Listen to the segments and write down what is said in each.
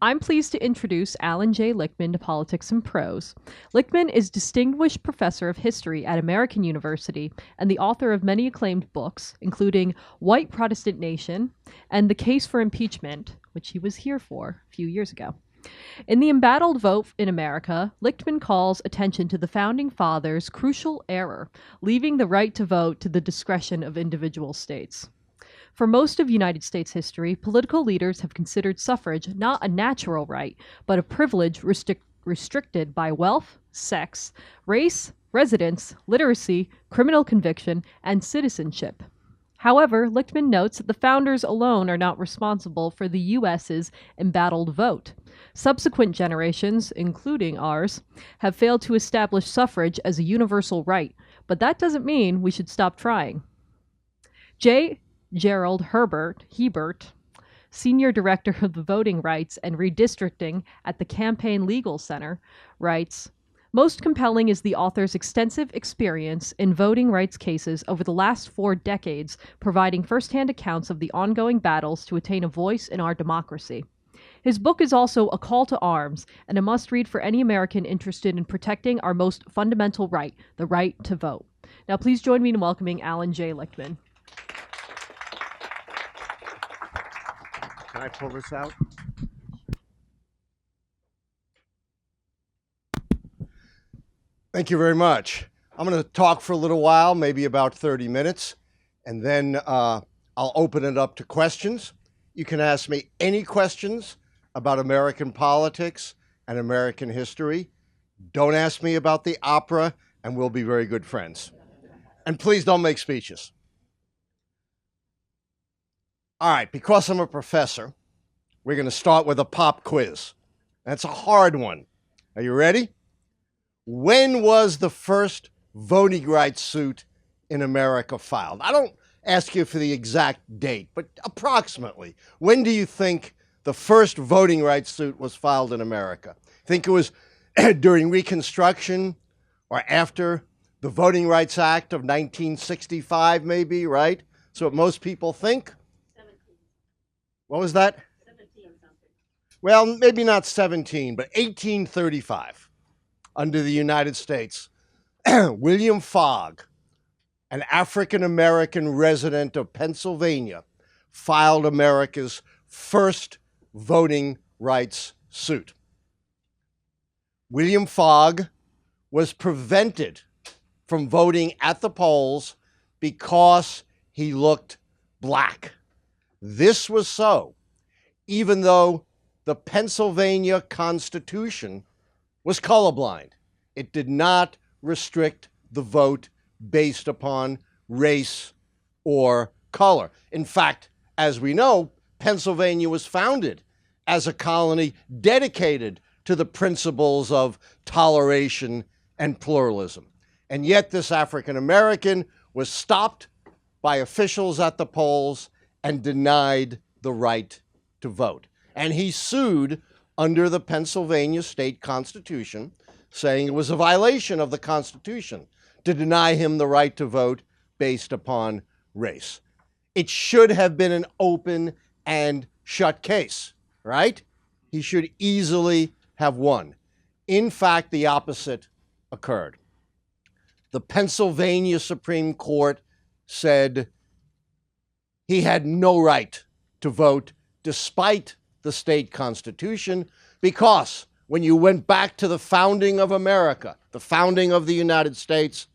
I'm pleased to introduce Allan J. Lichtman to Politics and Prose. Lichtman is Distinguished Professor of History at American University and the author of many acclaimed books, including White Protestant Nation and The Case for Impeachment, which he was here for a few years ago. In the Embattled Vote in America, Lichtman calls attention to the Founding Fathers' crucial error, leaving the right to vote to the discretion of individual states. For most of United States history, political leaders have considered suffrage not a natural right, but a privilege restricted by wealth, sex, race, residence, literacy, criminal conviction, and citizenship. However, Lichtman notes that the founders alone are not responsible for the U.S.'s embattled vote. Subsequent generations, including ours, have failed to establish suffrage as a universal right, but that doesn't mean we should stop trying. J. Gerald Hebert, Senior Director of the Voting Rights and Redistricting at the Campaign Legal Center, writes, "Most compelling is the author's extensive experience in voting rights cases over the last 4 decades, providing firsthand accounts of the ongoing battles to attain a voice in our democracy. His book is also a call to arms and a must-read for any American interested in protecting our most fundamental right, the right to vote." Now please join me in welcoming Allan J. Lichtman. Can I pull this out? Thank you very much. I'm going to talk for a little while, maybe about 30 minutes, and then I'll open it up to questions. You can ask me any questions about American politics and American history. Don't ask me about the opera, and we'll be very good friends. And please don't make speeches. All right, because I'm a professor, we're going to start with a pop quiz. That's a hard one. Are you ready? When was the first voting rights suit in America filed? I don't ask you for the exact date, but approximately. When do you think the first voting rights suit was filed in America? Think it was during Reconstruction or after the Voting Rights Act of 1965, maybe, right? So what most people think? What was that? 17 something. Well, maybe not 17, but 1835, under the United States. William Fogg, an African-American resident of Pennsylvania, filed America's first voting rights suit. William Fogg was prevented from voting at the polls because he looked black. This was so, even though the Pennsylvania Constitution was colorblind. It did not restrict the vote based upon race or color. In fact, as we know, Pennsylvania was founded as a colony dedicated to the principles of toleration and pluralism. And yet this African American was stopped by officials at the polls and denied the right to vote. And he sued under the Pennsylvania state constitution, saying it was a violation of the Constitution to deny him the right to vote based upon race. It should have been an open and shut case, right? He should easily have won. In fact, the opposite occurred. The Pennsylvania Supreme Court said he had no right to vote despite the state constitution, because when you went back to the founding of America, the founding of the United States,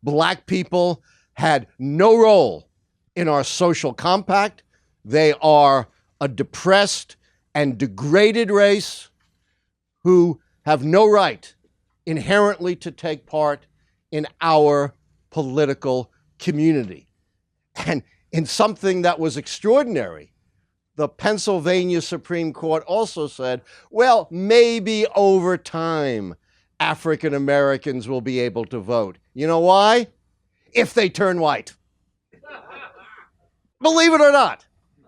black people had no role in our social compact. They are a depressed and degraded race who have no right inherently to take part in our political community. And in something that was extraordinary, the Pennsylvania Supreme Court also said, well, maybe over time, African Americans will be able to vote. You know why? If they turn white. Believe it or not,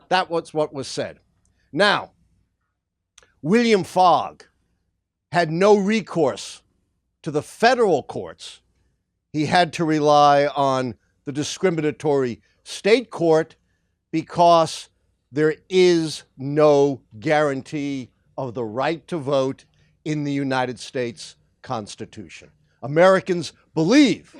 that was what was said. Now, William Fogg had no recourse to the federal courts. He had to rely on the discriminatory state court because there is no guarantee of the right to vote in the United States Constitution. Americans believe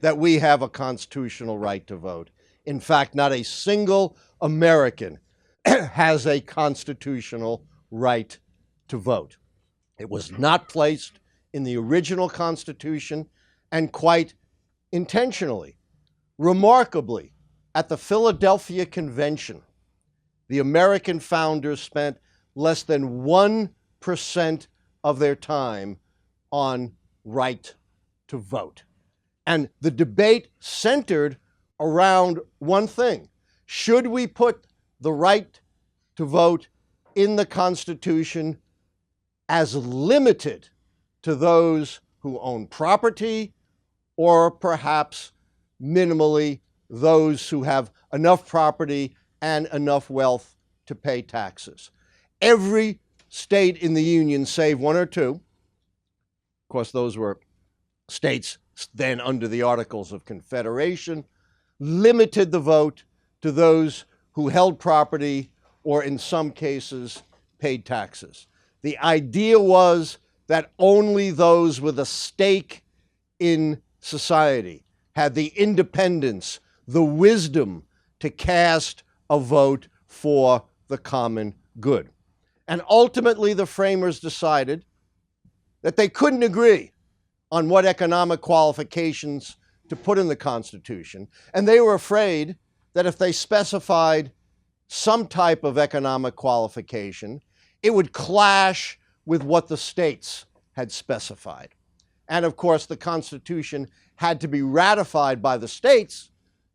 that we have a constitutional right to vote. In fact, not a single American has a constitutional right to vote. It was not placed in the original Constitution, and quite intentionally. Remarkably, at the Philadelphia Convention, the American founders spent less than 1% of their time on right to vote. And the debate centered around one thing. Should we put the right to vote in the Constitution as limited to those who own property, or perhaps minimally those who have enough property and enough wealth to pay taxes? Every state in the Union, save one or two, of course those were states then under the Articles of Confederation, limited the vote to those who held property or in some cases paid taxes. The idea was that only those with a stake in society had the independence, the wisdom to cast a vote for the common good. And ultimately, the framers decided that they couldn't agree on what economic qualifications to put in the Constitution, and they were afraid that if they specified some type of economic qualification, it would clash with what the states had specified. And of course, the Constitution had to be ratified by the states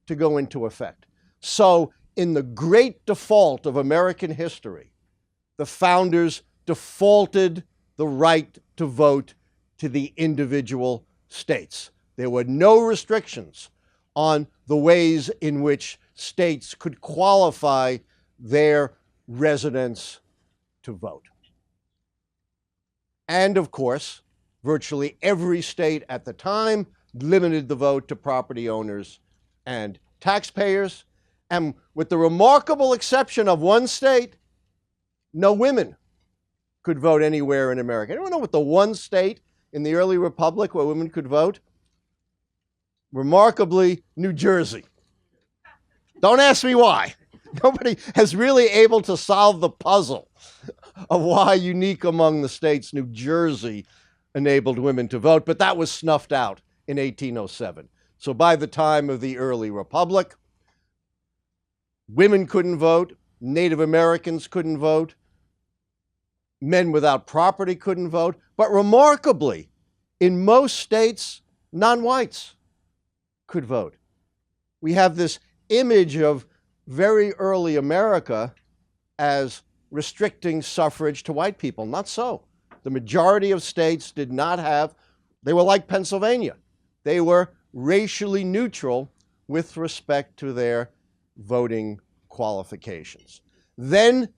to go into effect. So, in the great default of American history, the founders defaulted the right to vote to the individual states. There were no restrictions on the ways in which states could qualify their residents to vote. And of course, virtually every state at the time limited the vote to property owners and taxpayers. And with the remarkable exception of one state, no women could vote anywhere in America. Anyone know what the one state in the early republic where women could vote? Remarkably, New Jersey. Don't ask me why. Nobody has really able to solve the puzzle of why, unique among the states, New Jersey enabled women to vote, but that was snuffed out in 1807. So by the time of the early republic, women couldn't vote, Native Americans couldn't vote, men without property couldn't vote, but remarkably, in most states, non-whites could vote. We have this image of very early America as restricting suffrage to white people. Not so. The majority of states did not have, they were like Pennsylvania. They were racially neutral with respect to their voting qualifications. Then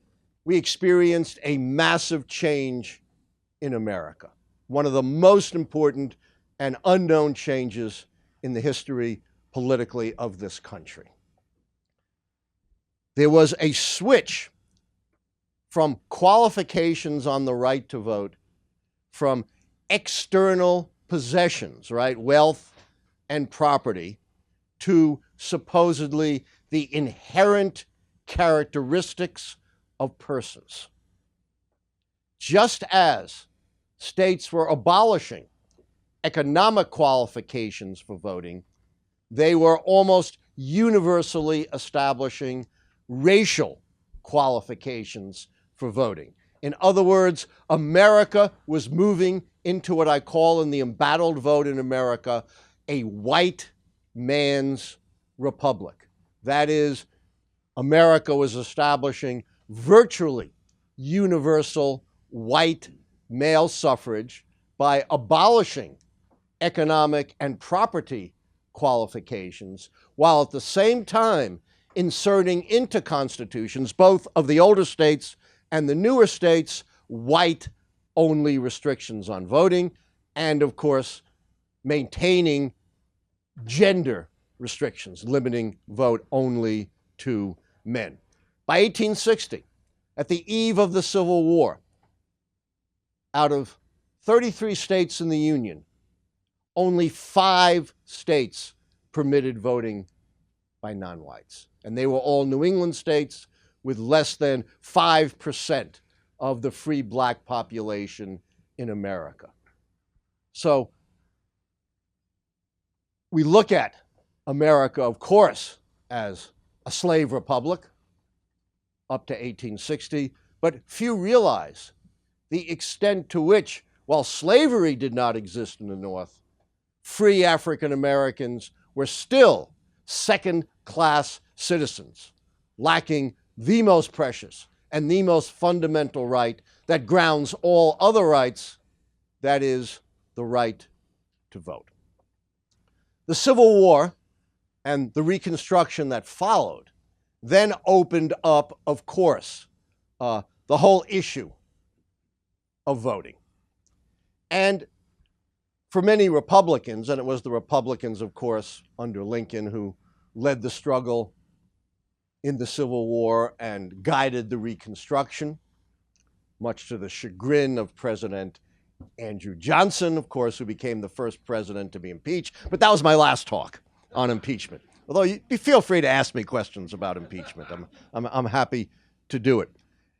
we experienced a massive change in America, one of the most important and unknown changes in the history politically of this country. There was a switch from qualifications on the right to vote from external possessions, right, wealth and property, to supposedly the inherent characteristics of persons. Just as states were abolishing economic qualifications for voting, they were almost universally establishing racial qualifications for voting. In other words, America was moving into what I call in the Embattled Vote in America, a white man's republic. That is, America was establishing virtually universal white male suffrage by abolishing economic and property qualifications, while at the same time inserting into constitutions, both of the older states and the newer states, white-only restrictions on voting, and of course, maintaining gender restrictions, limiting vote only to men. By 1860, at the eve of the Civil War, out of 33 states in the Union, only 5 states permitted voting by non-whites. And they were all New England states with less than 5% of the free black population in America. So we look at America, of course, as a slave republic up to 1860, but few realize the extent to which, while slavery did not exist in the North, free African Americans were still second-class citizens, lacking the most precious and the most fundamental right that grounds all other rights, that is, the right to vote. The Civil War and the Reconstruction that followed then opened up, of course, the whole issue of voting. And for many Republicans, and it was the Republicans, of course, under Lincoln who led the struggle in the Civil War and guided the Reconstruction, much to the chagrin of President Andrew Johnson, of course, who became the first president to be impeached. But that was my last talk on impeachment. Although you feel free to ask me questions about impeachment. I'm happy to do it.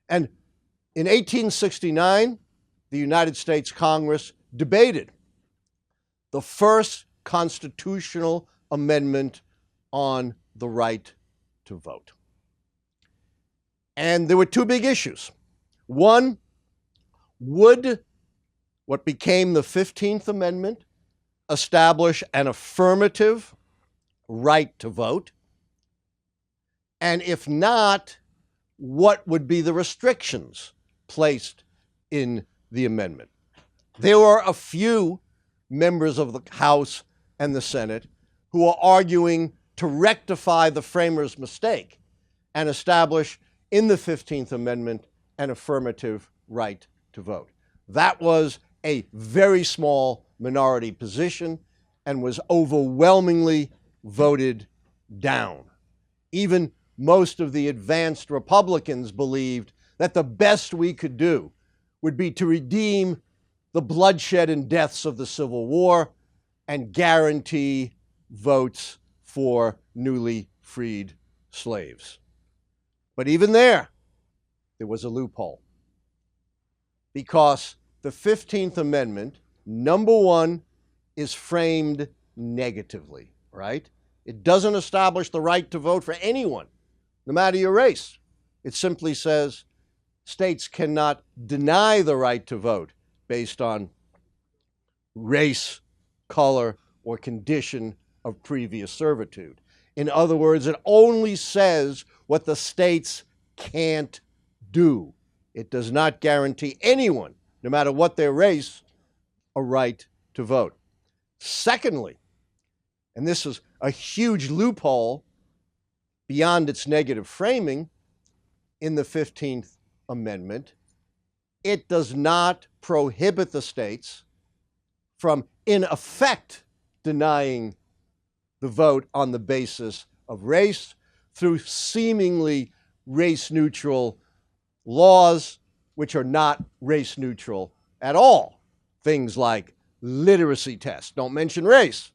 And in 1869, the United States Congress debated the first constitutional amendment on the right to vote. And there were 2 big issues. One, would what became the 15th Amendment establish an affirmative right to vote? And if not, what would be the restrictions placed in the amendment? There were a few members of the House and the Senate who are arguing to rectify the framers' mistake and establish in the 15th Amendment an affirmative right to vote. That was a very small minority position and was overwhelmingly voted down. Even most of the advanced Republicans believed that the best we could do would be to redeem the bloodshed and deaths of the Civil War and guarantee votes for newly freed slaves. But even there was a loophole, because the 15th Amendment, number one, is framed negatively, right? It doesn't establish the right to vote for anyone, no matter your race. It simply says states cannot deny the right to vote based on race, color, or condition of previous servitude. In other words, it only says what the states can't do. It does not guarantee anyone, no matter what their race, a right to vote. Secondly, and this is a huge loophole beyond its negative framing in the 15th Amendment, it does not prohibit the states from, in effect, denying the vote on the basis of race through seemingly race-neutral laws which are not race-neutral at all. Things like literacy tests don't mention race.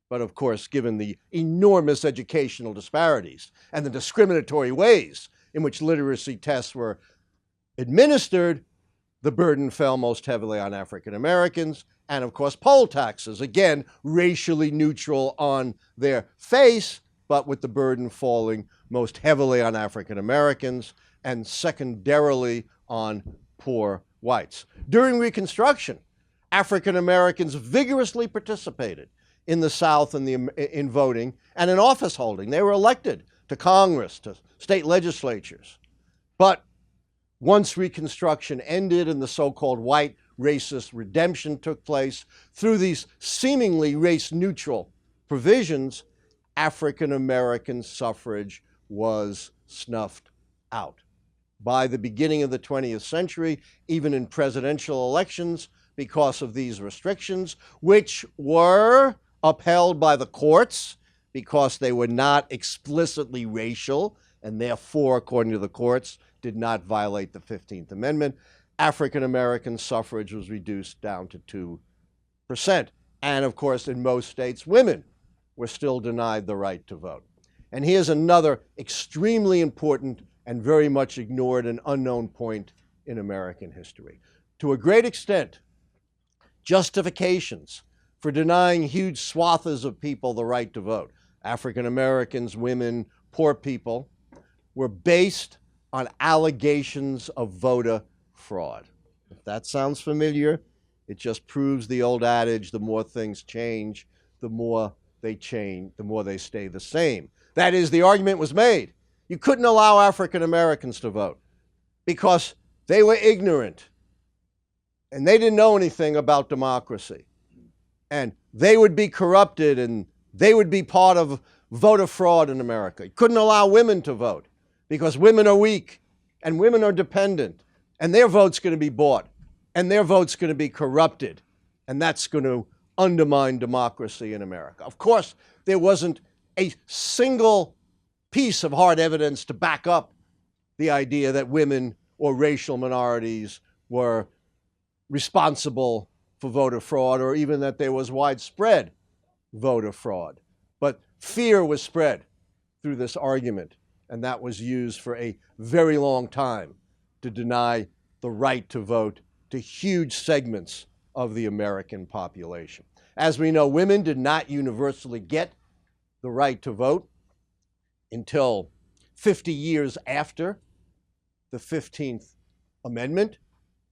But of course, given the enormous educational disparities and the discriminatory ways in which literacy tests were administered, the burden fell most heavily on African Americans. And of course, poll taxes, again, racially neutral on their face, but with the burden falling most heavily on African Americans and secondarily on poor whites. During Reconstruction, African Americans vigorously participated in the South in voting and in office holding. They were elected to Congress, to state legislatures. But once Reconstruction ended and the so-called white racist redemption took place, through these seemingly race-neutral provisions, African American suffrage was snuffed out. By the beginning of the 20th century, even in presidential elections, because of these restrictions, which were upheld by the courts because they were not explicitly racial and therefore, according to the courts, did not violate the 15th Amendment, African American suffrage was reduced down to 2%. And of course, in most states, women were still denied the right to vote. And here's another extremely important and very much ignored and unknown point in American history. To a great extent, justifications for denying huge swaths of people the right to vote, African Americans, women, poor people, were based on allegations of voter fraud. If that sounds familiar, it just proves the old adage, the more things change, the more they change, the more they stay the same. That is, the argument was made. You couldn't allow African Americans to vote because they were ignorant and they didn't know anything about democracy. And they would be corrupted and they would be part of voter fraud in America. You couldn't allow women to vote because women are weak and women are dependent and their vote's going to be bought and their vote's going to be corrupted, and that's going to undermine democracy in America. Of course, there wasn't a single piece of hard evidence to back up the idea that women or racial minorities were responsible for voter fraud, or even that there was widespread voter fraud. But fear was spread through this argument, and that was used for a very long time to deny the right to vote to huge segments of the American population. As we know, women did not universally get the right to vote until 50 years after the 15th Amendment.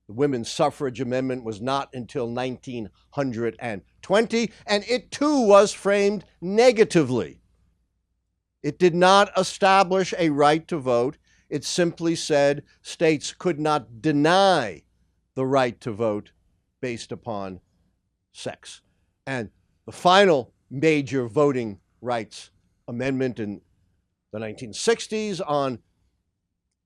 The Women's Suffrage Amendment was not until 1920, and it too was framed negatively. It did not establish a right to vote. It simply said states could not deny the right to vote based upon sex. And the final major voting rights amendment in the 1960s on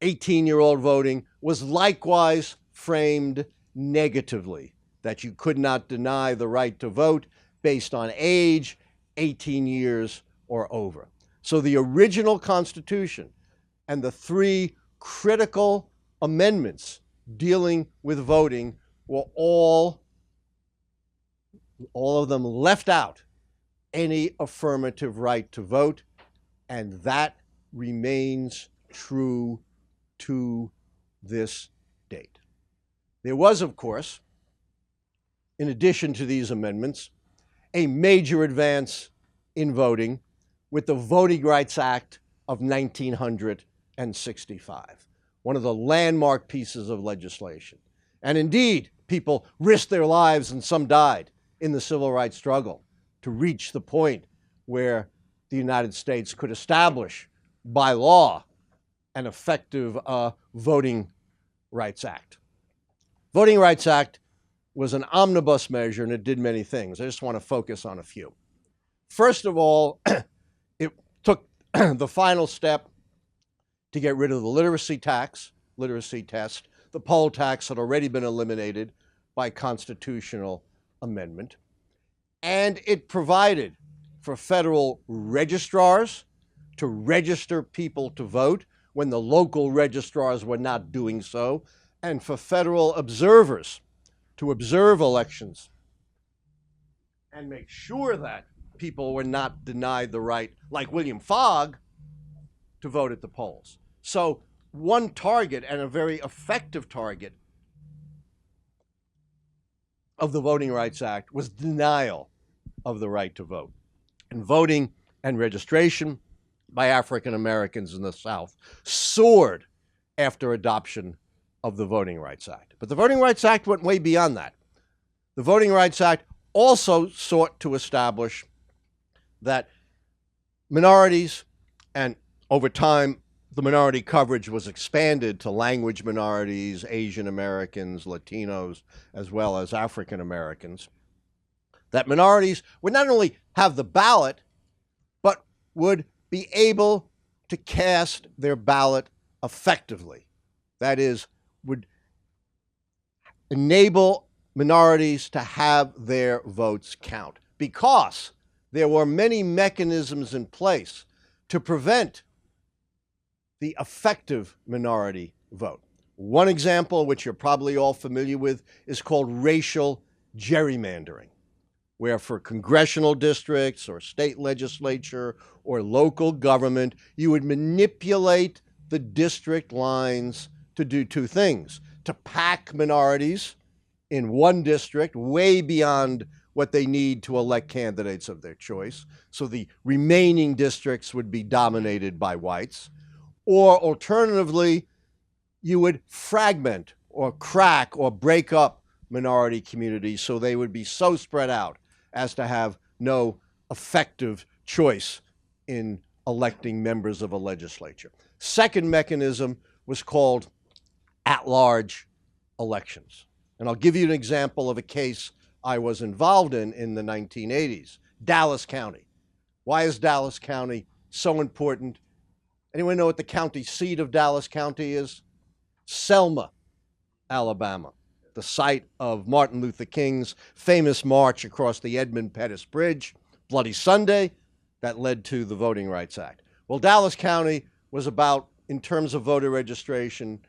18-year-old voting was likewise framed negatively, that you could not deny the right to vote based on age, 18 years or over. So the original Constitution and the three critical amendments dealing with voting were all of them left out any affirmative right to vote, and that remains true to this date. There was, of course, in addition to these amendments, a major advance in voting with the Voting Rights Act of 1965, one of the landmark pieces of legislation. And indeed, people risked their lives and some died in the civil rights struggle to reach the point where the United States could establish by law an effective Voting Rights Act. Voting Rights Act was an omnibus measure and it did many things. I just want to focus on a few. First of all, it took the final step to get rid of the literacy test. The poll tax had already been eliminated by constitutional amendment. And it provided for federal registrars to register people to vote when the local registrars were not doing so, and for federal observers to observe elections and make sure that people were not denied the right, like William Fogg, to vote at the polls. So one target, and a very effective target, of the Voting Rights Act was denial of the right to vote. And voting and registration by African Americans in the South soared after adoption of the Voting Rights Act. But the Voting Rights Act went way beyond that. The Voting Rights Act also sought to establish that minorities, and over time, the minority coverage was expanded to language minorities, Asian Americans, Latinos, as well as African Americans, that minorities would not only have the ballot, but would be able to cast their ballot effectively. That is, would enable minorities to have their votes count, because there were many mechanisms in place to prevent the effective minority vote. One example, which you're probably all familiar with, is called racial gerrymandering, where for congressional districts or state legislature or local government, you would manipulate the district lines to do two things: to pack minorities in one district way beyond what they need to elect candidates of their choice, so the remaining districts would be dominated by whites, or alternatively, you would fragment or crack or break up minority communities so they would be so spread out as to have no effective choice in electing members of a legislature. Second mechanism was called at-large elections. And I'll give you an example of a case I was involved in the 1980s, Dallas County. Why is Dallas County so important? Anyone know what the county seat of Dallas County is? Selma, Alabama, the site of Martin Luther King's famous march across the Edmund Pettus Bridge, Bloody Sunday, that led to the Voting Rights Act. Well, Dallas County was about, in terms of voter registration,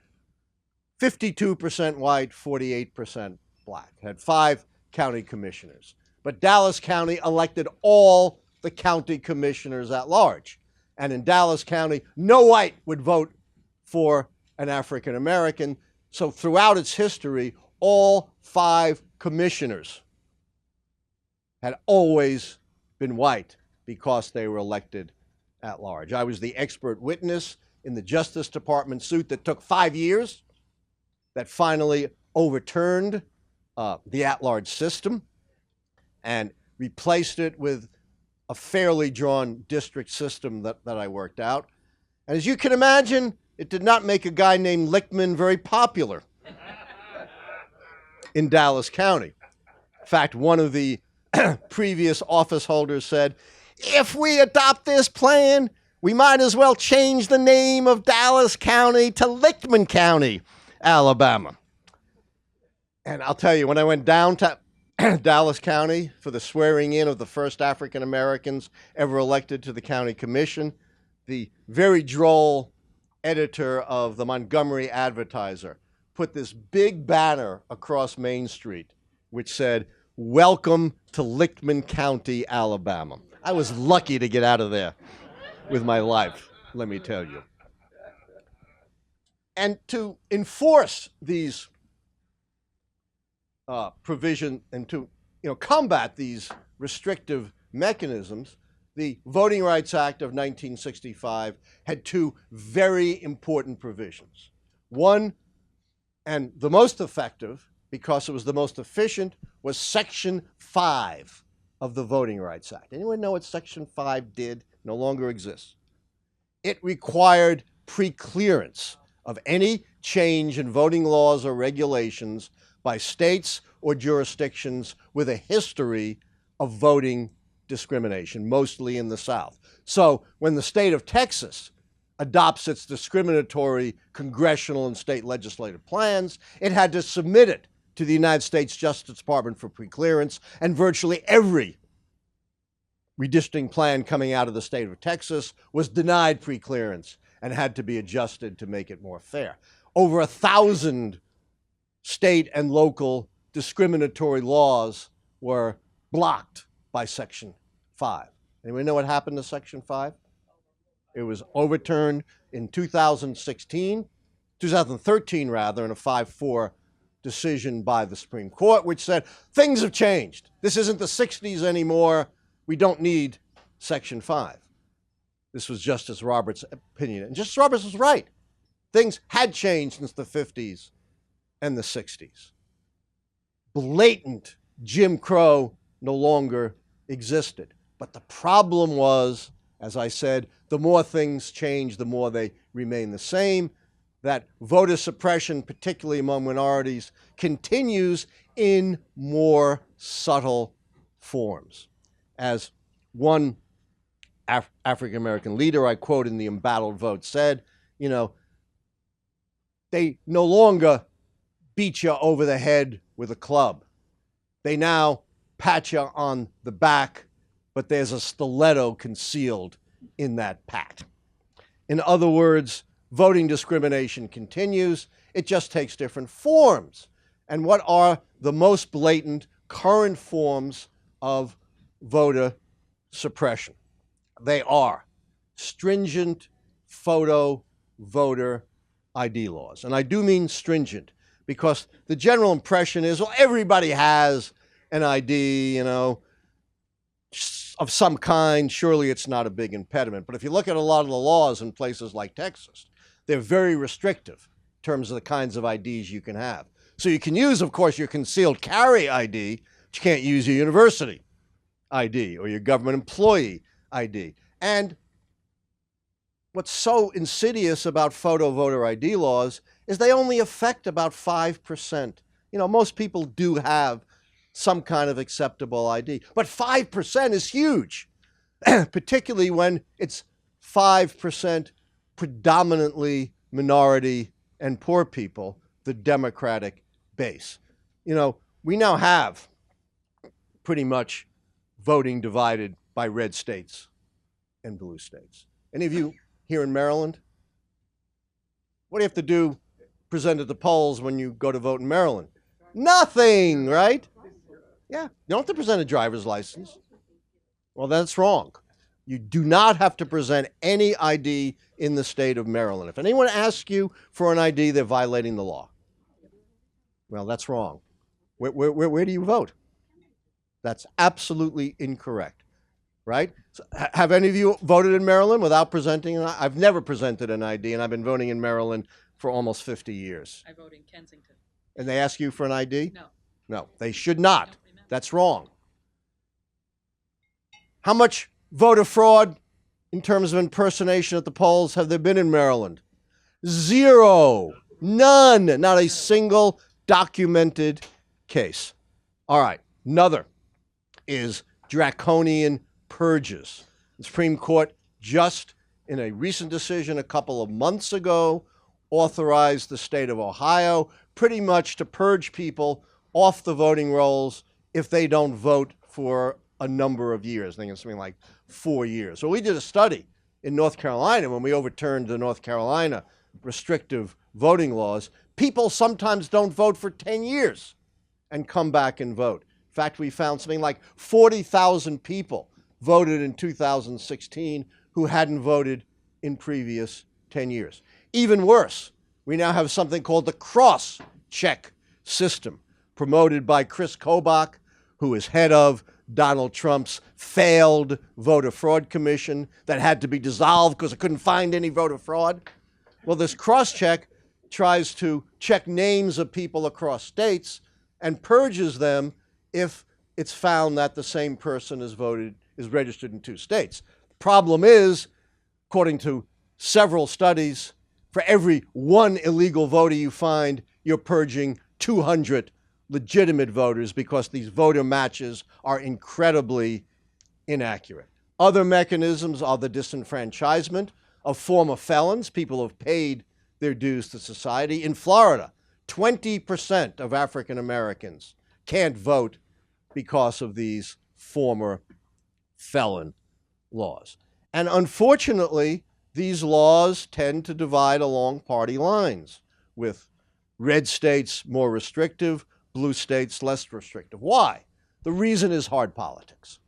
52% white, 48% black. Had 5 county commissioners. But Dallas County elected all the county commissioners at large. And in Dallas County, no white would vote for an African American. So throughout its history, all 5 commissioners had always been white because they were elected at large. I was the expert witness in the Justice Department suit that took 5 years, that finally overturned the at-large system and replaced it with a fairly drawn district system that I worked out. And as you can imagine, it did not make a guy named Lichtman very popular in Dallas County. In fact, one of the previous office holders said, if we adopt this plan, we might as well change the name of Dallas County to Lichtman County, Alabama. And I'll tell you, when I went down to Dallas County for the swearing in of the first African Americans ever elected to the county commission, the very droll editor of the Montgomery Advertiser put this big banner across Main Street which said, "Welcome to Lichtman County, Alabama." I was lucky to get out of there with my life, let me tell you. And to enforce these provision and to combat these restrictive mechanisms, the Voting Rights Act of 1965 had 2 very important provisions. One, and the most effective, because it was the most efficient, was Section 5 of the Voting Rights Act. Anyone know what Section 5 did? No longer exists. It required preclearance of any change in voting laws or regulations by states or jurisdictions with a history of voting discrimination, mostly in the South. So when the state of Texas adopts its discriminatory congressional and state legislative plans, it had to submit it to the United States Justice Department for preclearance, and virtually every redistricting plan coming out of the state of Texas was denied preclearance and had to be adjusted to make it more fair. Over 1,000 state and local discriminatory laws were blocked by Section 5. Anyone know what happened to Section 5? It was overturned in 2013 rather, in a 5-4 decision by the Supreme Court, which said, things have changed. This isn't the 60s anymore. We don't need Section 5. This was Justice Roberts' opinion. And Justice Roberts was right. Things had changed since the 50s and the 60s. Blatant Jim Crow no longer existed. But the problem was, as I said, the more things change, the more they remain the same. That voter suppression, particularly among minorities, continues in more subtle forms. As one African-American leader I quote in the Embattled Vote said, they no longer beat you over the head with a club. They now pat you on the back, but there's a stiletto concealed in that pat. In other words, voting discrimination continues. It just takes different forms. And what are the most blatant current forms of voter suppression? They are stringent photo voter ID laws. And I do mean stringent because the general impression is, well, everybody has an ID, you know, of some kind. Surely it's not a big impediment. But if you look at a lot of the laws in places like Texas, they're very restrictive in terms of the kinds of IDs you can have. So you can use, of course, your concealed carry ID, but you can't use your university ID or your government employee ID. And what's so insidious about photo voter ID laws is they only affect about 5%. You know, most people do have some kind of acceptable ID, but 5% is huge, particularly when it's 5% predominantly minority and poor people, the Democratic base. You know, we now have pretty much voting divided by red states and blue states. Any of you here in Maryland? What do you have to do, present at the polls when you go to vote in Maryland? Nothing, right? Yeah, you don't have to present a driver's license. Well, that's wrong. You do not have to present any ID in the state of Maryland. If anyone asks you for an ID, they're violating the law. Well, that's wrong. Where do you vote? That's absolutely incorrect, right? So, have any of you voted in Maryland without presenting an ID? I've never presented an ID, and I've been voting in Maryland for almost 50 years. I vote in Kensington. And they ask you for an ID? No. No, they should not. That's wrong. How much voter fraud in terms of impersonation at the polls have there been in Maryland? Zero. None. Not a single documented case. All right. Another is draconian purges. The Supreme Court just in a recent decision a couple of months ago authorized the state of Ohio pretty much to purge people off the voting rolls if they don't vote for a number of years. I think it's something like 4 years. So we did a study in North Carolina when we overturned the North Carolina restrictive voting laws. People sometimes don't vote for 10 years and come back and vote. In fact, we found something like 40,000 people voted in 2016 who hadn't voted in previous 10 years. Even worse, we now have something called the cross-check system, promoted by Chris Kobach, who is head of Donald Trump's failed voter fraud commission that had to be dissolved because it couldn't find any voter fraud. Well, this cross-check tries to check names of people across states and purges them if it's found that the same person is registered in 2 states. Problem is, according to several studies, for every 1 illegal voter you find, you're purging 200 legitimate voters because these voter matches are incredibly inaccurate. Other mechanisms are the disenfranchisement of former felons, people who have paid their dues to society. In Florida, 20% of African Americans can't vote because of these former felon laws. And unfortunately, these laws tend to divide along party lines, with red states more restrictive, blue states less restrictive. Why? The reason is hard politics.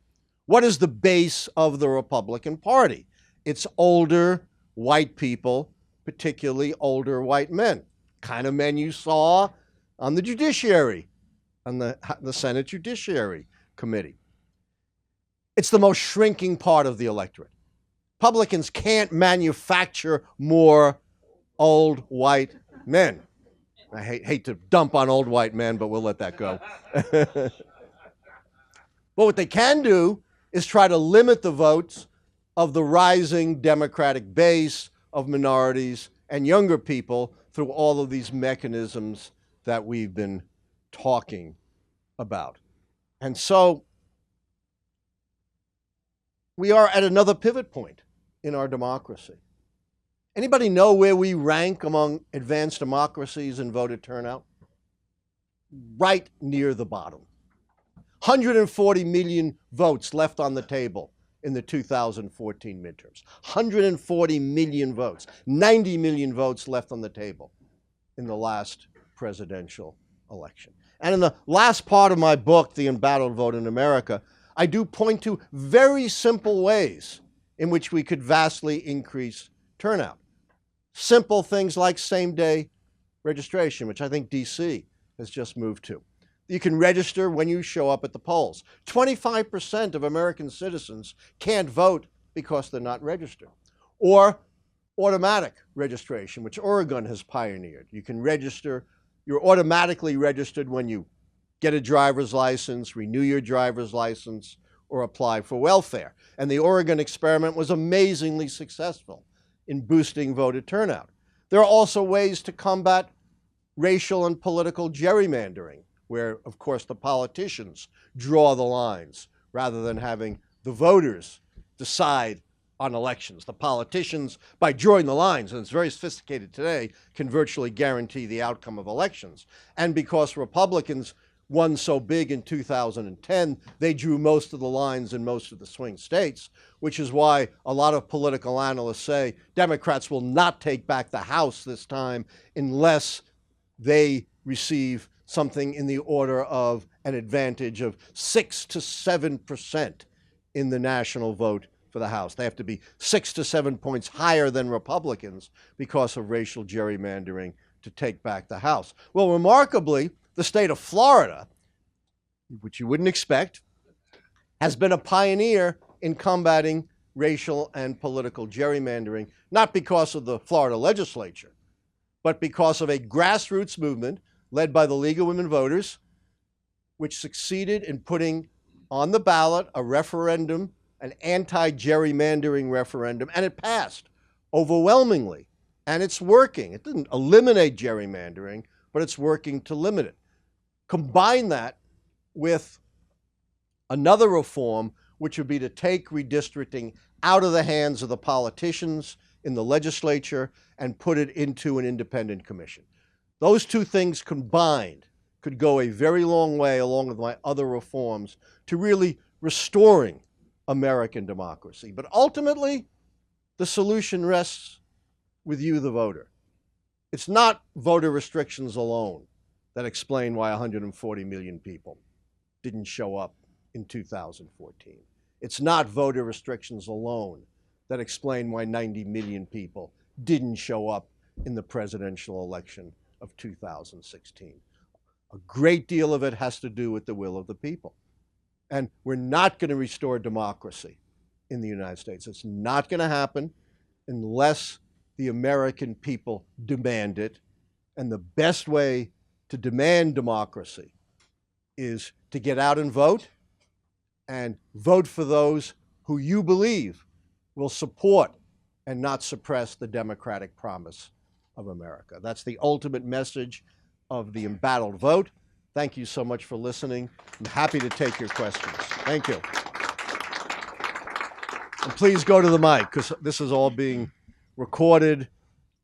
What is the base of the Republican Party? It's older white people, particularly older white men, kind of men you saw on the judiciary, on the Senate Judiciary Committee. It's the most shrinking part of the electorate. Republicans can't manufacture more old white men. I hate to dump on old white men, but we'll let that go. But what they can do is try to limit the votes of the rising Democratic base of minorities and younger people through all of these mechanisms that we've been talking about. And so we are at another pivot point in our democracy. Anybody know where we rank among advanced democracies in voter turnout? Right near the bottom. 140 million votes left on the table in the 2014 midterms. 140 million votes, 90 million votes left on the table in the last presidential election. And in the last part of my book, The Embattled Vote in America, I do point to very simple ways in which we could vastly increase turnout. Simple things like same-day registration, which I think DC has just moved to. You can register when you show up at the polls. 25% of American citizens can't vote because they're not registered. Or automatic registration, which Oregon has pioneered. You can register, you're automatically registered when you get a driver's license, renew your driver's license, or apply for welfare. And the Oregon experiment was amazingly successful in boosting voter turnout. There are also ways to combat racial and political gerrymandering, where, of course, the politicians draw the lines rather than having the voters decide on elections. The politicians, by drawing the lines, and it's very sophisticated today, can virtually guarantee the outcome of elections. And because Republicans won so big in 2010, they drew most of the lines in most of the swing states, which is why a lot of political analysts say Democrats will not take back the House this time unless they receive something in the order of an advantage of 6 to 7% in the national vote for the House. They have to be 6 to 7 points higher than Republicans because of racial gerrymandering to take back the House. Well, remarkably, the state of Florida, which you wouldn't expect, has been a pioneer in combating racial and political gerrymandering, not because of the Florida legislature, but because of a grassroots movement led by the League of Women Voters, which succeeded in putting on the ballot a referendum, an anti-gerrymandering referendum, and it passed overwhelmingly. And it's working. It didn't eliminate gerrymandering, but it's working to limit it. Combine that with another reform, which would be to take redistricting out of the hands of the politicians in the legislature and put it into an independent commission. Those two things combined could go a very long way, along with my other reforms, to really restoring American democracy. But ultimately, the solution rests with you, the voter. It's not voter restrictions alone that explain why 140 million people didn't show up in 2014. It's not voter restrictions alone that explain why 90 million people didn't show up in the presidential election of 2016. A great deal of it has to do with the will of the people. And we're not going to restore democracy in the United States. It's not going to happen unless the American people demand it. And the best way to demand democracy is to get out and vote for those who you believe will support and not suppress the democratic promise of America. That's the ultimate message of the Embattled Vote. Thank you so much for listening. I'm happy to take your questions. Thank you. And please go to the mic, because this is all being recorded.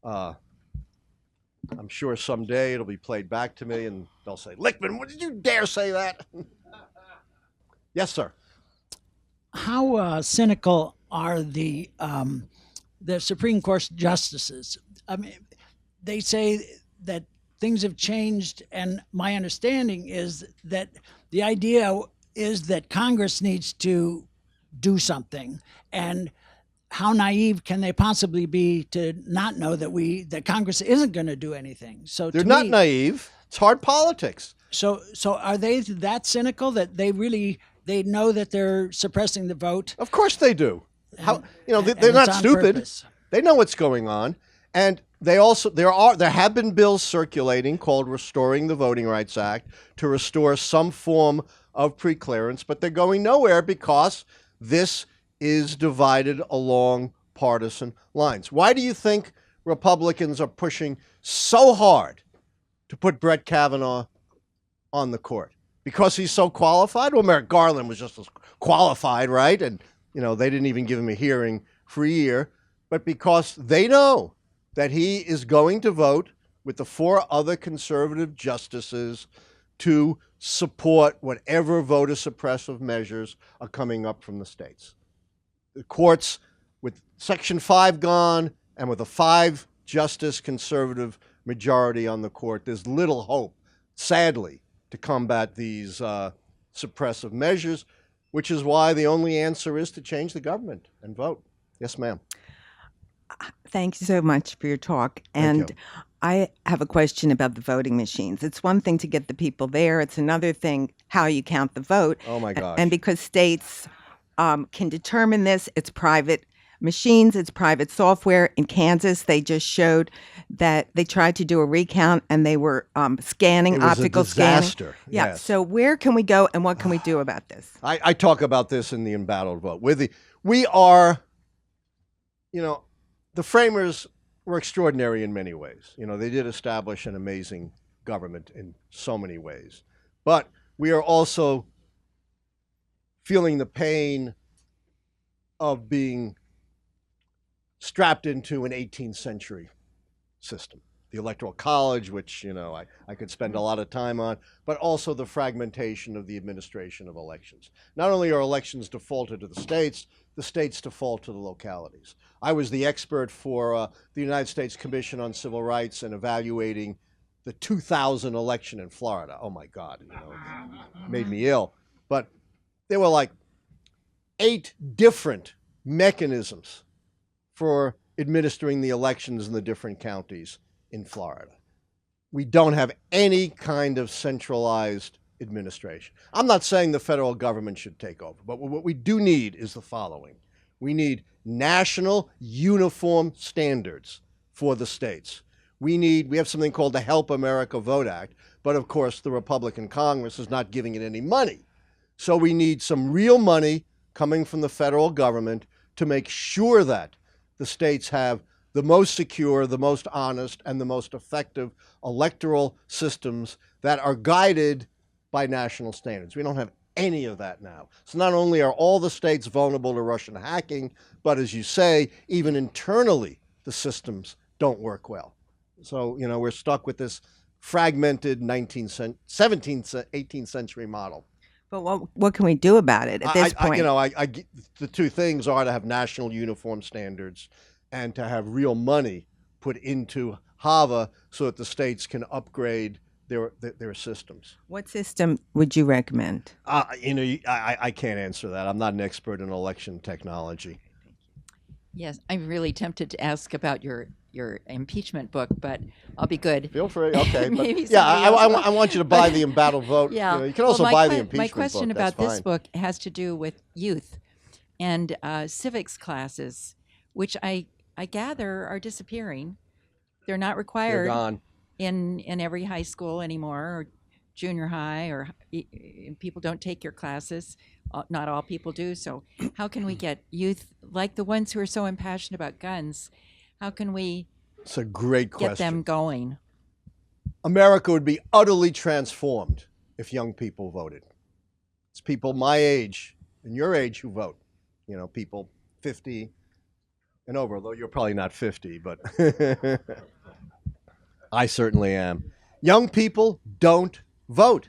I'm sure someday it'll be played back to me and they'll say, Lichtman, what did you dare say that? Yes, sir. How cynical are the Supreme Court justices? I mean, they say that things have changed, and my understanding is that the idea is that Congress needs to do something. And how naive can they possibly be to not know that Congress isn't going to do anything? So they're not naive. It's hard politics. So are they that cynical that they know that they're suppressing the vote? Of course they do. They're not stupid. Purpose. They know what's going on, and there have been bills circulating called Restoring the Voting Rights Act to restore some form of preclearance, but they're going nowhere because this is divided along partisan lines. Why do you think Republicans are pushing so hard to put Brett Kavanaugh on the court? Because he's so qualified? Well, Merrick Garland was just as qualified, right? And, they didn't even give him a hearing for a year. But because they know that he is going to vote with the 4 other conservative justices to support whatever voter suppressive measures are coming up from the states. the courts, with Section 5 gone and with a 5-justice conservative majority on the court, there's little hope, sadly, to combat these suppressive measures, which is why the only answer is to change the government and vote. Yes, ma'am. Thank you so much for your talk. Thank And you. I have a question about the voting machines. It's one thing to get the people there. It's another thing how you count the vote. Oh, my gosh. And because states can determine this, it's private machines, it's private software. In Kansas, they just showed that they tried to do a recount and they were scanning, It was optical a disaster. scanning. Yeah. Yes. So where can we go and what can we do about this? I talk about this in the Embattled Vote. We are, the framers were extraordinary in many ways. They did establish an amazing government in so many ways. But we are also feeling the pain of being strapped into an 18th century system. The Electoral College, which, I could spend a lot of time on, but also the fragmentation of the administration of elections. Not only are elections defaulted to the states default to the localities. I was the expert for the United States Commission on Civil Rights in evaluating the 2000 election in Florida. Oh my God, it made me ill. But there were like 8 different mechanisms for administering the elections in the different counties in Florida. We don't have any kind of centralized administration. I'm not saying the federal government should take over, but what we do need is the following. We need national uniform standards for the states. We have something called the Help America Vote Act, but of course the Republican Congress is not giving it any money. So we need some real money coming from the federal government to make sure that the states have the most secure, the most honest, and the most effective electoral systems that are guided by national standards. We don't have any of that now. So not only are all the states vulnerable to Russian hacking, but as you say, even internally, the systems don't work well. So, we're stuck with this fragmented 18th century model. But what can we do about it at this point? The two things are to have national uniform standards and to have real money put into HAVA so that the states can upgrade their systems. What system would you recommend? I can't answer that. I'm not an expert in election technology. Yes, I'm really tempted to ask about your impeachment book, but I'll be good. Feel free. Okay. Maybe But, yeah, somebody else I want you to buy the Embattled Vote. Yeah. You can also Well, buy the impeachment my question book. about That's this fine. book has to do with youth and civics classes, which I gather are disappearing. They're not They're required gone. in every high school anymore, or junior high, or people don't take your classes. Not all people do. So how can we get youth like the ones who are so impassioned about guns? How can we It's a great question. get them going? America would be utterly transformed if young people voted. It's people my age and your age who vote. People 50 and over, although you're probably not 50, but I certainly am. Young people don't vote.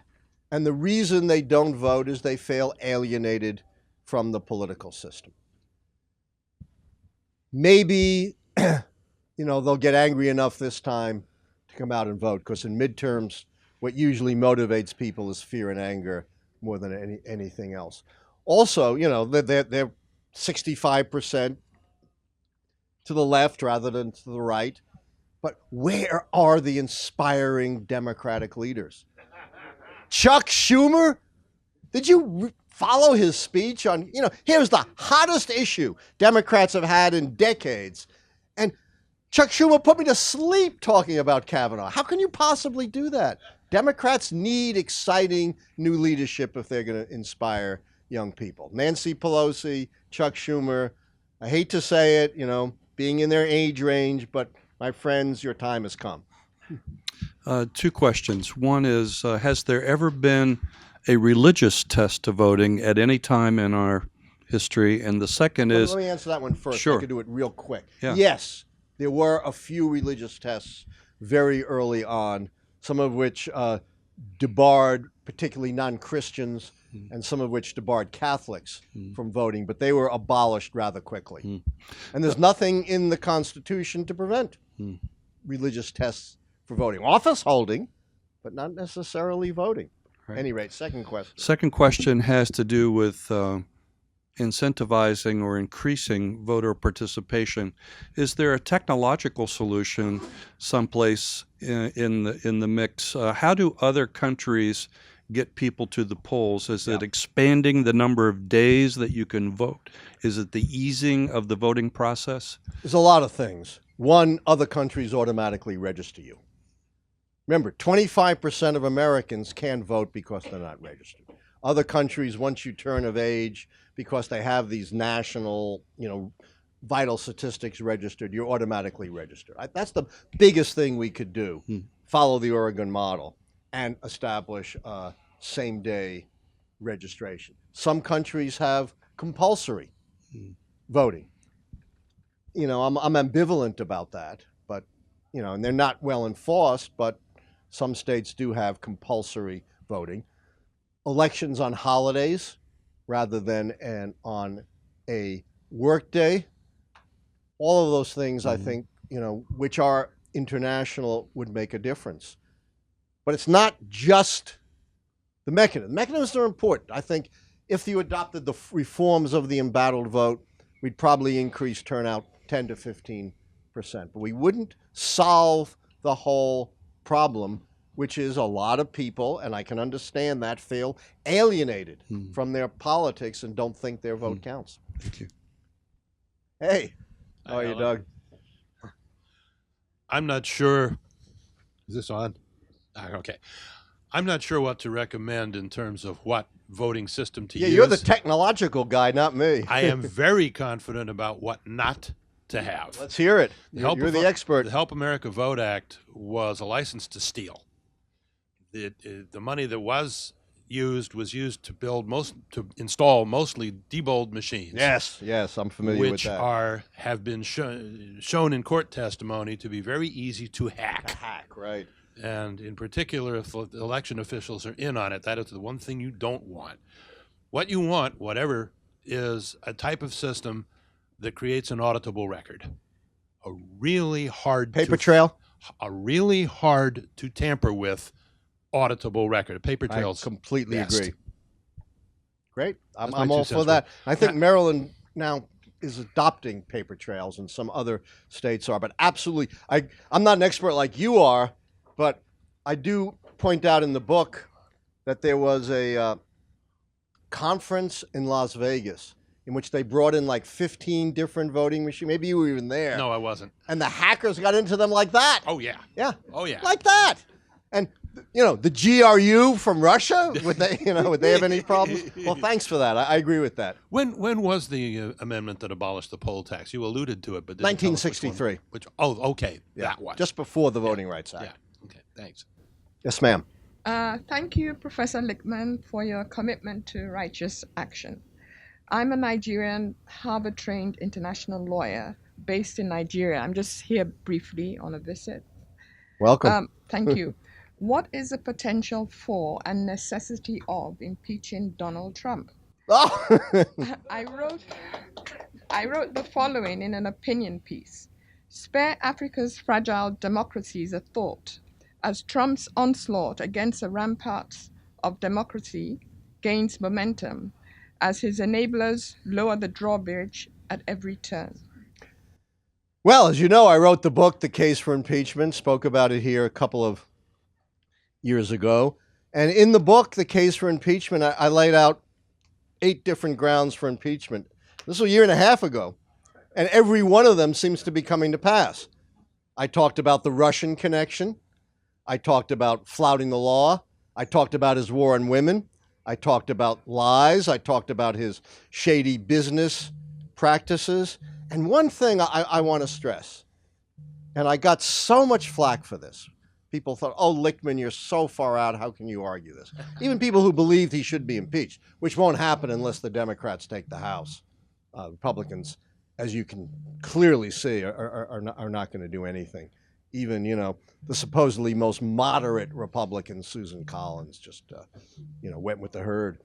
And the reason they don't vote is they feel alienated from the political system. Maybe, they'll get angry enough this time to come out and vote, because in midterms, what usually motivates people is fear and anger more than anything else. Also, they're 65% to the left rather than to the right. But where are the inspiring Democratic leaders? Chuck Schumer? Did you follow his speech on, here's the hottest issue Democrats have had in decades. And Chuck Schumer put me to sleep talking about Kavanaugh. How can you possibly do that? Democrats need exciting new leadership if they're going to inspire young people. Nancy Pelosi, Chuck Schumer, I hate to say it, being in their age range, but my friends, your time has come. 2 questions. One is, has there ever been a religious test to voting at any time in our history? And the second is... Let me answer that one first. Sure. I can do it real quick. Yeah. Yes, there were a few religious tests very early on, some of which debarred particularly non-Christians and some of which debarred Catholics from voting, but they were abolished rather quickly. And there's nothing in the Constitution to prevent religious tests for voting. Office holding, but not necessarily voting. Right. At any rate, second question. Second question has to do with incentivizing or increasing voter participation. Is there a technological solution someplace in the mix? How do other countries get people to the polls? Is it expanding the number of days that you can vote? Is it the easing of the voting process? There's a lot of things. One, other countries automatically register you. Remember, 25% of Americans can't vote because they're not registered. Other countries, once you turn of age, because they have these national, vital statistics registered, you're automatically registered. That's the biggest thing we could do. Follow the Oregon model and establish same-day registration. Some countries have compulsory voting. I'm ambivalent about that, but, and they're not well enforced, but some states do have compulsory voting. Elections on holidays rather than on a work day. All of those things, I think, which are international, would make a difference. But it's not just the mechanism. Mechanisms are important. I think if you adopted the reforms of the embattled vote, we'd probably increase turnout 10 to 15%. But we wouldn't solve the whole problem, which is a lot of people, and I can understand that, feel alienated from their politics and don't think their vote counts. Thank you. Hey, how are you, Doug? I'm not sure. Is this on? Okay. I'm not sure what to recommend in terms of what voting system to use. Yeah, you're the technological guy, not me. I am very confident about what not to have. Let's hear it. You're the expert. The Help America Vote Act was a license to steal. The money that was used to install mostly debold machines. Yes, I'm familiar with that. Which have been shown in court testimony to be very easy to hack. Right. And in particular, if the election officials are in on it, that is the one thing you don't want. What you want, whatever, is a type of system that creates an auditable record. A really hard paper trail? A really hard to tamper with auditable record. A paper trail's I completely best. agree. Great. I'm my all 2 for cents that. worth. I think Maryland now is adopting paper trails, and some other states are. But absolutely, I'm not an expert like you are, but I do point out in the book that there was a conference in Las Vegas in which they brought in like 15 different voting machines. Maybe you were even there. No, I wasn't. And the hackers got into them like that. Oh, yeah. Yeah. Oh, yeah. Like that. And, the GRU from Russia, would they have any problems? Well, thanks for that. I agree with that. When was the amendment that abolished the poll tax? You alluded to it, but didn't tell us which one. 1963. Okay. Yeah. That one. Just before the Voting Rights Act. Yeah. Okay. Thanks. Yes, ma'am. Thank you, Professor Lichtman, for your commitment to righteous action. I'm a Nigerian Harvard-trained international lawyer based in Nigeria. I'm just here briefly on a visit. Welcome. Thank you. What is the potential for and necessity of impeaching Donald Trump? Oh. I wrote the following in an opinion piece. Spare Africa's fragile democracies a thought, as Trump's onslaught against the ramparts of democracy gains momentum, as his enablers lower the drawbridge at every turn. Well, as you know, I wrote the book, The Case for Impeachment, spoke about it here a couple of years ago. And in the book, The Case for Impeachment, I laid out 8 different grounds for impeachment. This was a year and a half ago. And every one of them seems to be coming to pass. I talked about the Russian connection. I talked about flouting the law. I talked about his war on women. I talked about lies. I talked about his shady business practices. And one thing I want to stress, and I got so much flack for this. People thought, oh, Lichtman, you're so far out. How can you argue this? Even people who believed he should be impeached, which won't happen unless the Democrats take the House. Republicans, as you can clearly see, are not going to do anything. Even, the supposedly most moderate Republican, Susan Collins, just, went with the herd.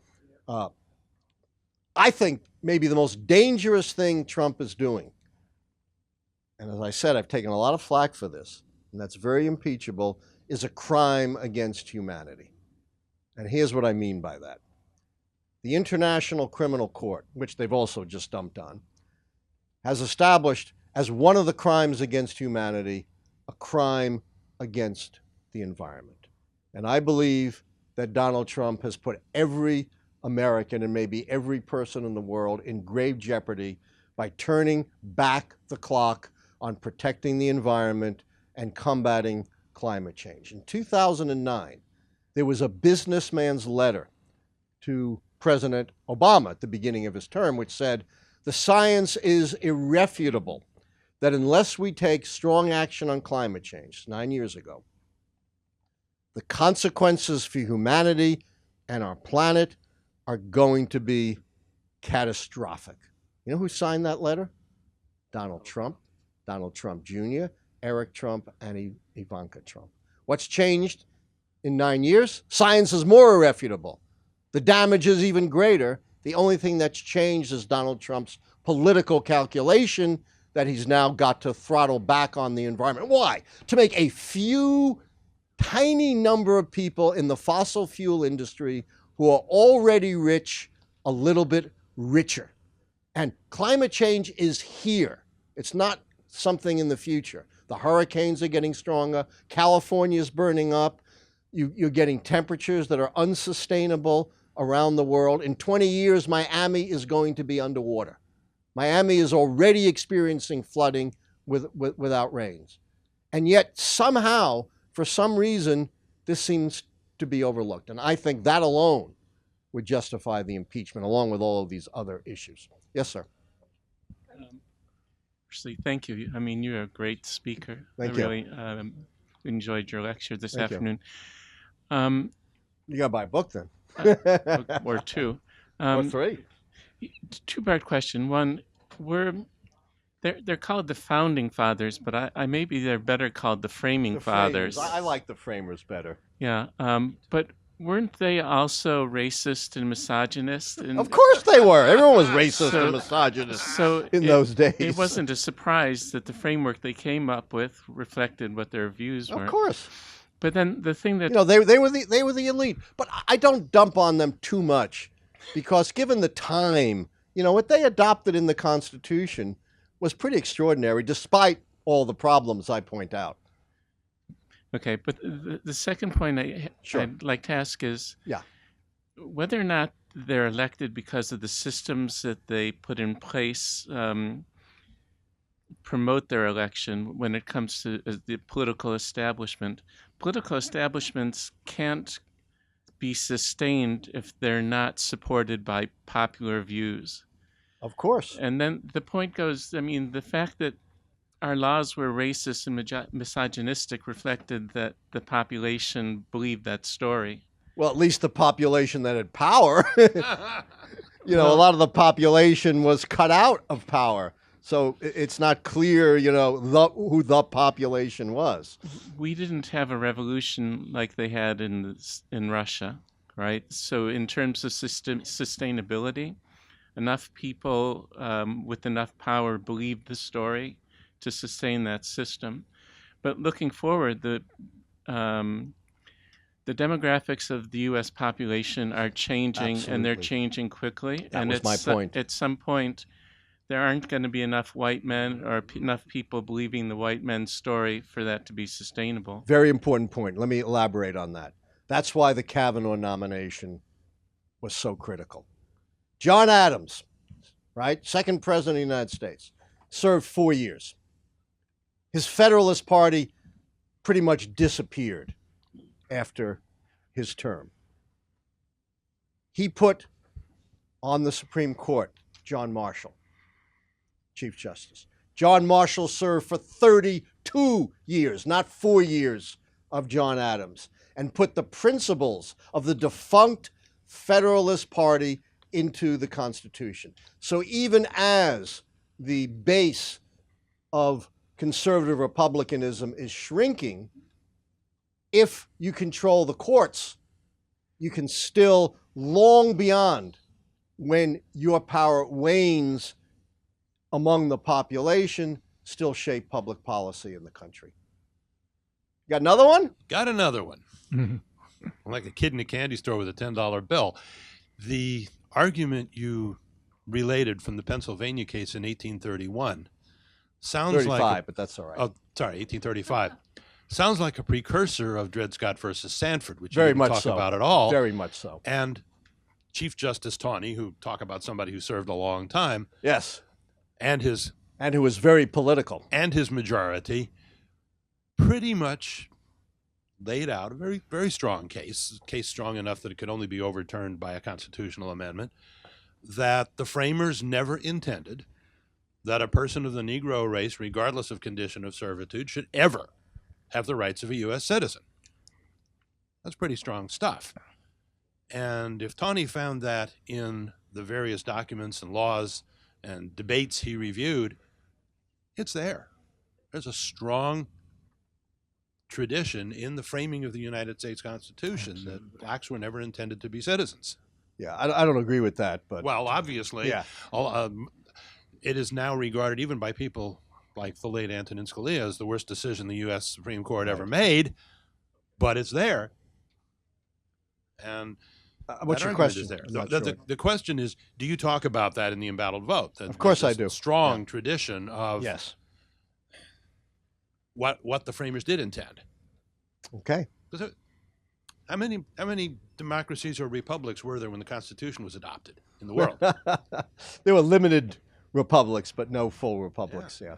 I think maybe the most dangerous thing Trump is doing, and as I said, I've taken a lot of flack for this, and that's very impeachable, is a crime against humanity. And here's what I mean by that. The International Criminal Court, which they've also just dumped on, has established as one of the crimes against humanity a crime against the environment. And I believe that Donald Trump has put every American and maybe every person in the world in grave jeopardy by turning back the clock on protecting the environment and combating climate change. In 2009, there was a businessman's letter to President Obama at the beginning of his term, which said, the science is irrefutable that unless we take strong action on climate change, 9 years ago, the consequences for humanity and our planet are going to be catastrophic. You know who signed that letter? Donald Trump Jr., Eric Trump, and Ivanka Trump. What's changed in 9 years? Science is more irrefutable. The damage is even greater. The only thing that's changed is Donald Trump's political calculation that he's now got to throttle back on the environment. Why? To make a few tiny number of people in the fossil fuel industry who are already rich a little bit richer. And climate change is here. It's not something in the future. The hurricanes are getting stronger. California is burning up. You're getting temperatures that are unsustainable around the world. In 20 years, Miami is going to be underwater. Miami is already experiencing flooding without rains. And yet, somehow, for some reason, this seems to be overlooked. And I think that alone would justify the impeachment, along with all of these other issues. Yes, sir. Firstly, thank you. I mean, you're a great speaker. Thank I you. really enjoyed your lecture this Thank you. afternoon. You got to buy a book then. Or two. Or three. Two-part question. One, they're called the founding fathers, but I maybe they're better called the framing fathers. I like the framers better. Yeah. But weren't they also racist and misogynist? And Of course they were. Everyone was racist and misogynist so in those days. It wasn't a surprise that the framework they came up with reflected what their views were. Of course. But then the thing that they were the elite. But I don't dump on them too much, because given the time, what they adopted in the Constitution was pretty extraordinary, despite all the problems I point out. Okay, but the second point Sure. I'd like to ask is Yeah. whether or not they're elected because of the systems that they put in place promote their election when it comes to the political establishment. Political establishments can't be sustained if they're not supported by popular views. Of course. And then the point goes, I mean, the fact that our laws were racist and misogynistic reflected that the population believed that story. Well, at least the population that had power. A lot of the population was cut out of power. So it's not clear, who the population was. We didn't have a revolution like they had in Russia, right? So in terms of sustainability, enough people with enough power believed the story to sustain that system. But looking forward, the demographics of the U.S. population are changing, and they're Absolutely. changing quickly. That and was my point. At some point, there aren't going to be enough white men or enough people believing the white men's story for that to be sustainable. Very important point. Let me elaborate on that. That's why the Kavanaugh nomination was so critical. John Adams, right, second president of the United States, served 4 years. His Federalist Party pretty much disappeared after his term. He put on the Supreme Court John Marshall, Chief Justice. John Marshall served for 32 years, not 4 years of John Adams, and put the principles of the defunct Federalist Party into the Constitution. So even as the base of conservative republicanism is shrinking, if you control the courts, you can still, long beyond when your power wanes among the population, still shape public policy in the country. You got another one? Got another one. Like a kid in a candy store with a $10 bill. The argument you related from the Pennsylvania case in 1831 sounds 35, like but that's all right. Oh, sorry, 1835. Sounds like a precursor of Dred Scott versus Sanford, which Very you didn't much talk so. about at all. Very much so. And Chief Justice Taney, who talk about somebody who served a long time, Yes. and who was very political. and his majority, pretty much laid out a very, very strong case strong enough that it could only be overturned by a constitutional amendment, that the framers never intended that a person of the Negro race, regardless of condition of servitude, should ever have the rights of a U.S. citizen. That's pretty strong stuff. And if Taney found that in the various documents and laws and debates he reviewed, it's there. There's a strong tradition in the framing of the United States Constitution that blacks were never intended to be citizens. Yeah, I don't agree with that, but Well, obviously, yeah. It is now regarded even by people like the late Antonin Scalia as the worst decision the U.S. Supreme Court ever made, but it's there. And what's that your argument question? is there. I'm not The sure. the question is, do you talk about that in the Embattled Vote? Of course I There's do. a strong tradition of Yes. what the framers did intend. Okay. How many democracies or republics were there when the Constitution was adopted in the world? There were limited republics, but no full republics. Yeah.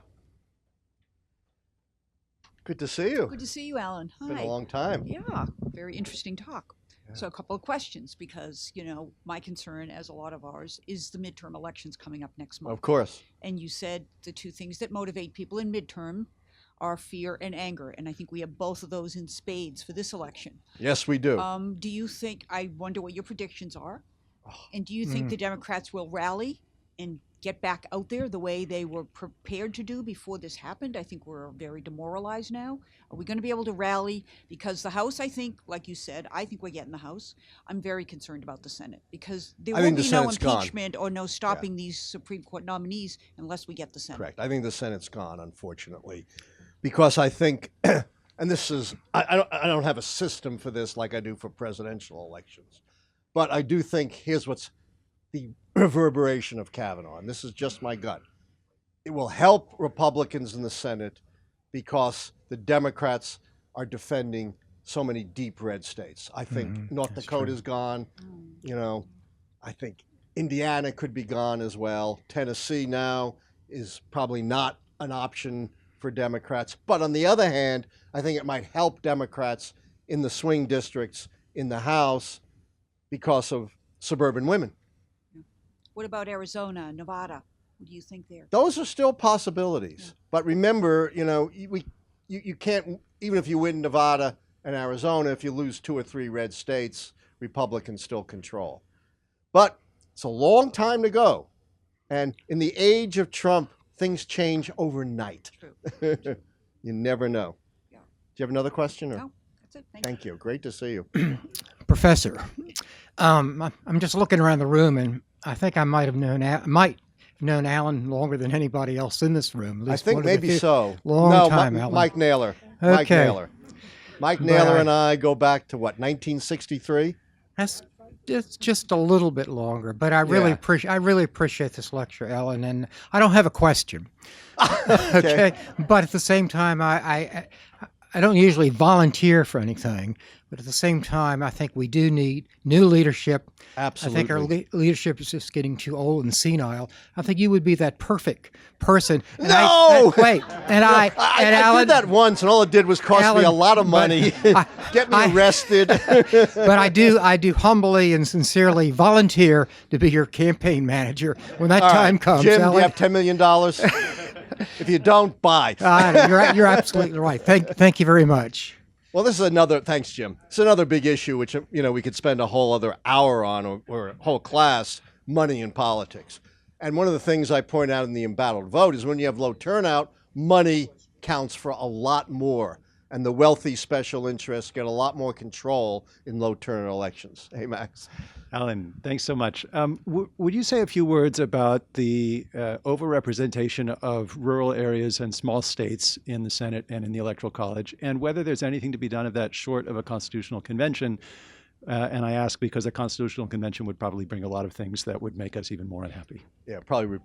Good to see you. Good to see you, Alan. Hi. Been a long time. Yeah, very interesting talk. So a couple of questions, because, you know, my concern, as a lot of ours, is the midterm elections coming up next month. Of course. And you said the two things that motivate people in midterm are fear and anger. And I think we have both of those in spades for this election. Yes, we do. Do you think, I wonder what your predictions are. And do you think the Democrats will rally and get back out there the way they were prepared to do before this happened? I think we're very demoralized now. Are we going to be able to rally? Because the House, I think, like you said, I think we're getting the House. I'm very concerned about the Senate, because there I won't think be the no Senate's gone. impeachment or no stopping these Supreme Court nominees unless we get the Senate. Correct. I think the Senate's gone, unfortunately, because I think, and this is, I don't have a system for this like I do for presidential elections, but I do think here's what's the reverberation of Kavanaugh, and this is just my gut. It will help Republicans in the Senate because the Democrats are defending so many deep red states. I think North Dakota is gone. You know, I think Indiana could be gone as well. Tennessee now is probably not an option for Democrats. But on the other hand, I think it might help Democrats in the swing districts in the House because of suburban women. What about Arizona, Nevada? What do you think there? Those are still possibilities. But remember, you know, you can't, even if you win Nevada and Arizona, if you lose 2 or 3 red states, Republicans still control. But it's a long time to go. And in the age of Trump, things change overnight. True. You never know. Yeah. Do you have another question? Or? No, that's it. Thank you. Great to see you. Professor, I'm just looking around the room, and I think I might have known Alan longer than anybody else in this room. At I least think one of the maybe few. so. Long no, time, Alan. Mike Naylor. Mike Okay. Naylor. Mike Naylor and I go back to what, 1963? That's just a little bit longer, but I really Yeah. appreciate this lecture, Alan, and I don't have a question. Okay. But at the same time, I don't usually volunteer for anything, but at the same time, I think we do need new leadership. Absolutely. I think our leadership is just getting too old and senile. I think you would be that perfect person. And No! Wait, and I Alan, did that once, and all it did was cost me a Alan, lot of money, get me arrested. but I do humbly and sincerely volunteer to be your campaign manager when that All time right. comes. Jim, do Alan. you have $10 million? If you don't, buy. You're absolutely right. Thank you very much. Well, this is another, thanks, Jim. It's another big issue, which, you know, we could spend a whole other hour on, or a whole class, money in politics. And one of the things I point out in the Embattled Vote is when you have low turnout, money counts for a lot more and the wealthy special interests get a lot more control in low turnout elections. Hey, Max. Alan, thanks so much. Would you say a few words about the overrepresentation of rural areas and small states in the Senate and in the Electoral College, and whether there's anything to be done of that short of a constitutional convention? And I ask because a constitutional convention would probably bring a lot of things that would make us even more unhappy. Yeah, probably,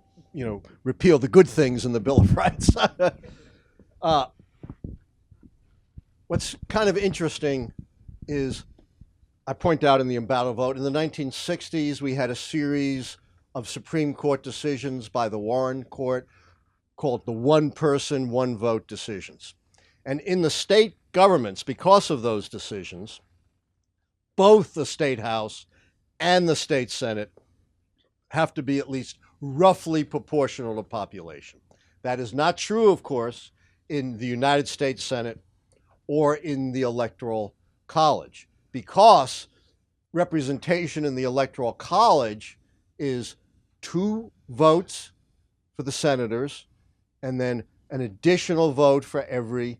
repeal the good things in the Bill of Rights. What's kind of interesting is, I point out in the Embattled Vote, in the 1960s, we had a series of Supreme Court decisions by the Warren Court called the one-person, one-vote decisions. And in the state governments, because of those decisions, both the state house and the state senate have to be at least roughly proportional to population. That is not true, of course, in the United States Senate or in the Electoral College, because representation in the Electoral College is 2 votes for the senators and then an additional vote for every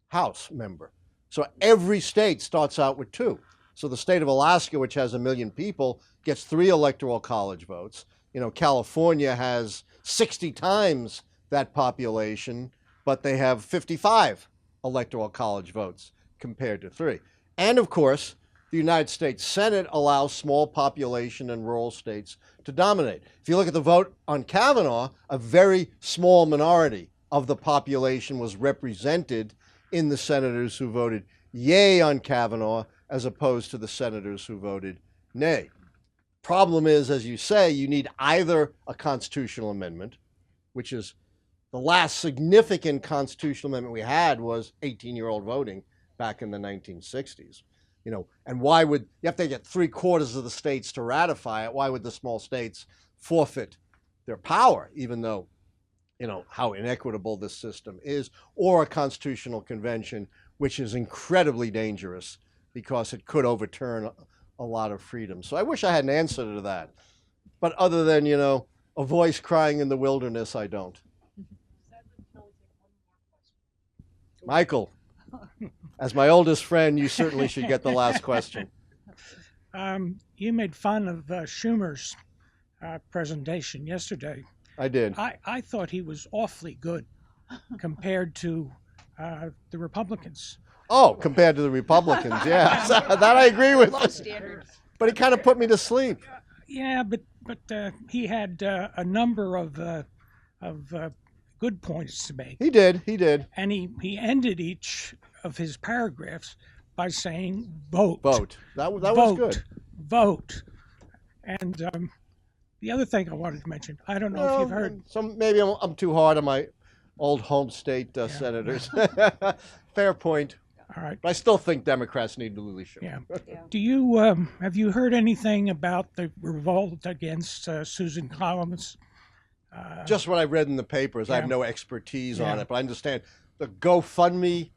House member. So every state starts out with 2. So the state of Alaska, which has 1 million people, gets 3 Electoral College votes. California has 60 times that population, but they have 55 Electoral College votes compared to 3. And of course, the United States Senate allows small population and rural states to dominate. If you look at the vote on Kavanaugh, a very small minority of the population was represented in the senators who voted yay on Kavanaugh, as opposed to the senators who voted nay. Problem is, as you say, you need either a constitutional amendment, which is the last significant constitutional amendment we had was 18-year-old voting back in the 1960s. And why would you have to get 3/4 of the states to ratify it? Why would the small states forfeit their power, even though, how inequitable this system is, or a constitutional convention, which is incredibly dangerous because it could overturn a lot of freedom. So I wish I had an answer to that. But other than, a voice crying in the wilderness, I don't. Michael, as my oldest friend, you certainly should get the last question. You made fun of Schumer's presentation yesterday. I did. I thought he was awfully good compared to the Republicans. Oh, compared to the Republicans, yeah. That I agree with. Low standards. But he kind of put me to sleep. Yeah, but he had a number of good points to make. He did. And he ended each of his paragraphs by saying vote. Vote. That was good. Vote. And the other thing I wanted to mention, I don't know if you've heard. Maybe I'm too hard on my old home state senators. Fair point. All right. But I still think Democrats need leadership. Yeah. Do you have you heard anything about the revolt against Susan Collins? Just what I read in the papers. I have no expertise on it, but I understand the GoFundMe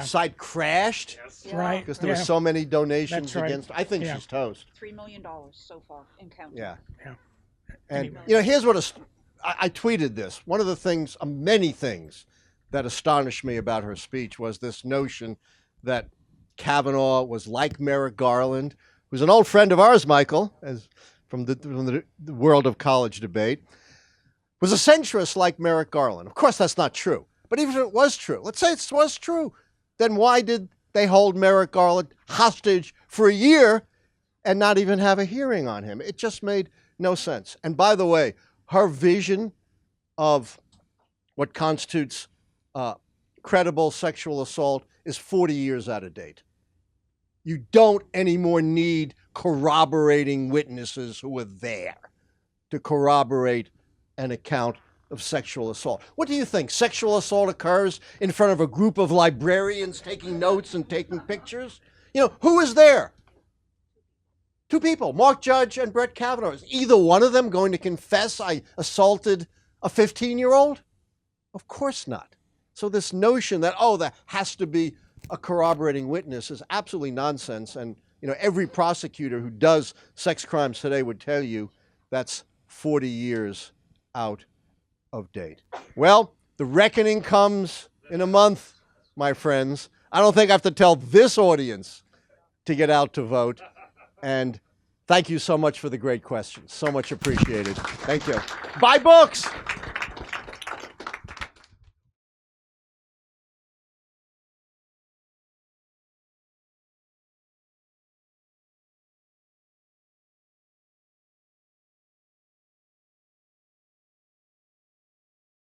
site crashed. Right. Because there were so many donations against. I think she's toast. $3 million so far in counting. Yeah. And here's what I tweeted this. One of the things, many things, that astonished me about her speech was this notion that Kavanaugh was like Merrick Garland, who's an old friend of ours, Michael, from the world of college debate, was a centrist like Merrick Garland. Of course, that's not true. But even if it was true, let's say it was true, then why did they hold Merrick Garland hostage for a year and not even have a hearing on him? It just made no sense. And by the way, her vision of what constitutes credible sexual assault is 40 years out of date. You don't anymore need corroborating witnesses who were there to corroborate an account of sexual assault. What do you think? Sexual assault occurs in front of a group of librarians taking notes and taking pictures? Who is there? 2 people, Mark Judge and Brett Kavanaugh. Is either one of them going to confess I assaulted a 15-year-old? Of course not. So this notion that, there has to be a corroborating witness is absolutely nonsense. And, every prosecutor who does sex crimes today would tell you that's 40 years out of date. Well, the reckoning comes in a month. my friends. I don't think I have to tell this audience to get out to vote. And thank you so much for the great questions. So much appreciated. Thank you. Buy books.